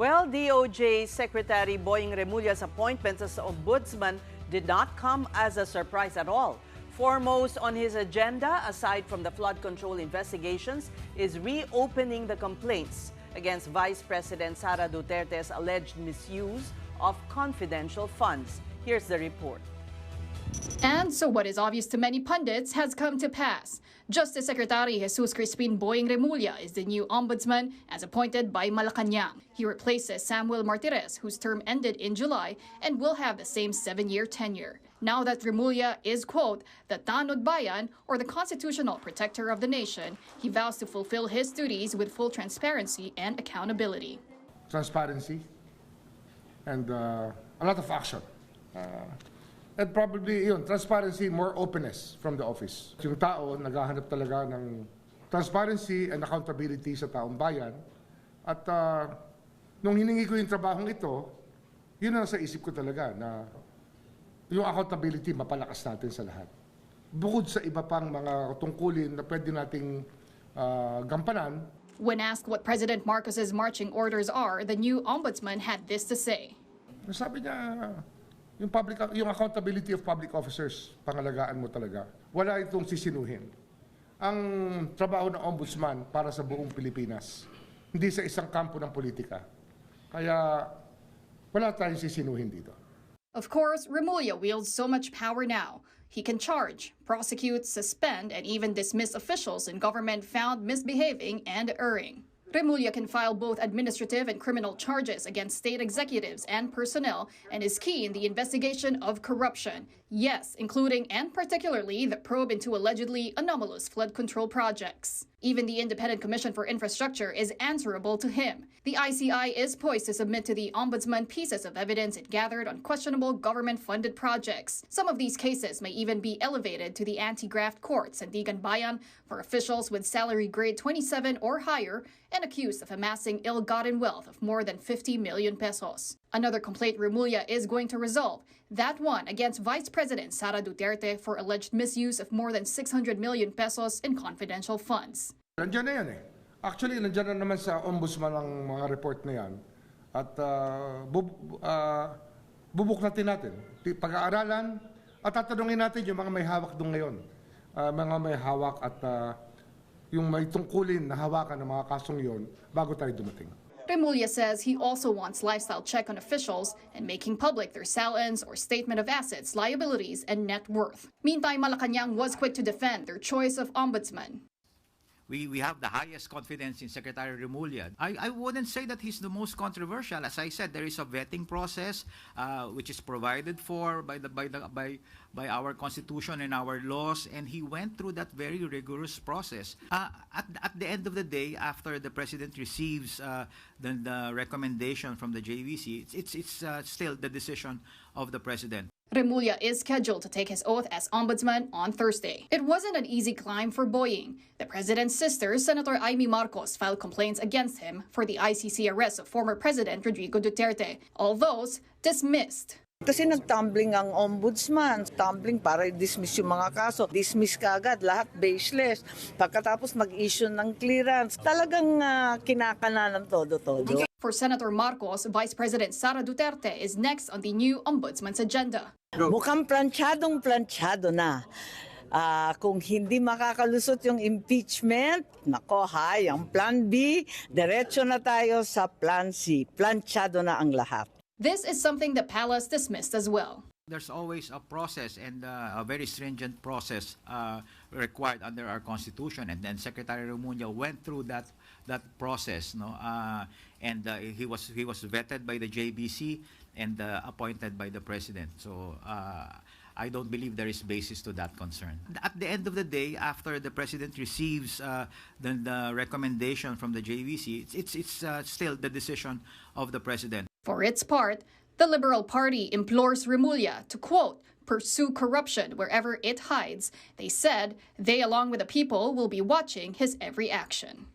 Well, DOJ Secretary Boying Remulla's appointment as Ombudsman did not come as a surprise at all. Foremost on his agenda, aside from the flood control investigations, is reopening the complaints against Vice President Sara Duterte's alleged misuse of confidential funds. Here's the report. And so what is obvious to many pundits has come to pass. Justice Secretary Jesus Crispin Boying Remulla is the new ombudsman as appointed by Malacanang. He replaces Samuel Martires, whose term ended in July and will have the same 7-year tenure. Now that Remulla is, quote, the Tanod Bayan, or the constitutional protector of the nation, he vows to fulfill his duties with full transparency and accountability. Transparency and a lot of action. And probably transparency, more openness from the office. Yung tao naghahanap talaga ng transparency and accountability sa taong bayan. At nung hiningi ko yung trabahong ito, yun ang sa isip ko talaga na yung accountability mapalakas natin sa lahat. Bukod sa iba pang mga tungkulin na pwede nating gampanan. When asked what President Marcos's marching orders are, the new ombudsman had this to say. Sabi niya, yung accountability of public officers, pangalagaan mo talaga. Wala itong sisinuhin. Ang trabaho ng ombudsman para sa buong Pilipinas, hindi sa isang kampo ng politika. Kaya wala tayong sisinuhin dito. Of course, Remulla wields so much power now. He can charge, prosecute, suspend, and even dismiss officials in government found misbehaving and erring. Remulla can file both administrative and criminal charges against state executives and personnel and is key in the investigation of corruption. Yes, including and particularly the probe into allegedly anomalous flood control projects. Even the Independent Commission for Infrastructure is answerable to him. The ICI is poised to submit to the Ombudsman pieces of evidence it gathered on questionable government-funded projects. Some of these cases may even be elevated to the anti-graft court, Sandigan Bayan, for officials with salary grade 27 or higher and accused of amassing ill-gotten wealth of more than 50 million pesos. Another complaint Remulla is going to resolve, that one against Vice President Sara Duterte for alleged misuse of more than 600 million pesos in confidential funds. Nandiyan na yan eh. Actually, nandiyan na naman sa ombudsman ang mga report na yan. At bubuklatin natin, pag-aaralan, at tatanungin natin yung mga may hawak doon ngayon. Mga may hawak at yung may tungkulin na hawakan ng mga kasong yon bago tayo dumating. Remulla says he also wants lifestyle check on officials and making public their salins or statement of assets, liabilities, and net worth. Meantime, Malacanang was quick to defend their choice of ombudsman. We have the highest confidence in Secretary Remulla. I wouldn't say that he's the most controversial. As I said, there is a vetting process which is provided for by our constitution and our laws, and he went through that very rigorous process. At the end of the day, after the president receives the recommendation from the JVC, it's still the decision of the president. Remulla is scheduled to take his oath as ombudsman on Thursday. It wasn't an easy climb for Boying. The president's sister, Senator Amy Marcos, filed complaints against him for the ICC arrest of former President Rodrigo Duterte. All those dismissed. Kasi nag-tumbling ang ombudsman, tumbling para i-dismiss yung mga kaso. Dismiss kaagad, lahat baseless. Pagkatapos mag-issue ng clearance, talagang kinakana ng todo-todo. For Senator Marcos, Vice President Sara Duterte is next on the new ombudsman's agenda. Mukhang planchadong-planchado na. Kung hindi makakalusot yung impeachment, nako hay, ang Plan B, diretso na tayo sa Plan C. Planchado na ang lahat. This is something the palace dismissed as well. There's always a process and a very stringent process required under our constitution, and then Secretary Remulla went through that process, and he was vetted by the JBC and appointed by the president. So I don't believe there is basis to that concern. At the end of the day, after the president receives the recommendation from the JVC, it's still the decision of the president. For its part, the Liberal Party implores Remulla to, quote, pursue corruption wherever it hides. They said they, along with the people, will be watching his every action.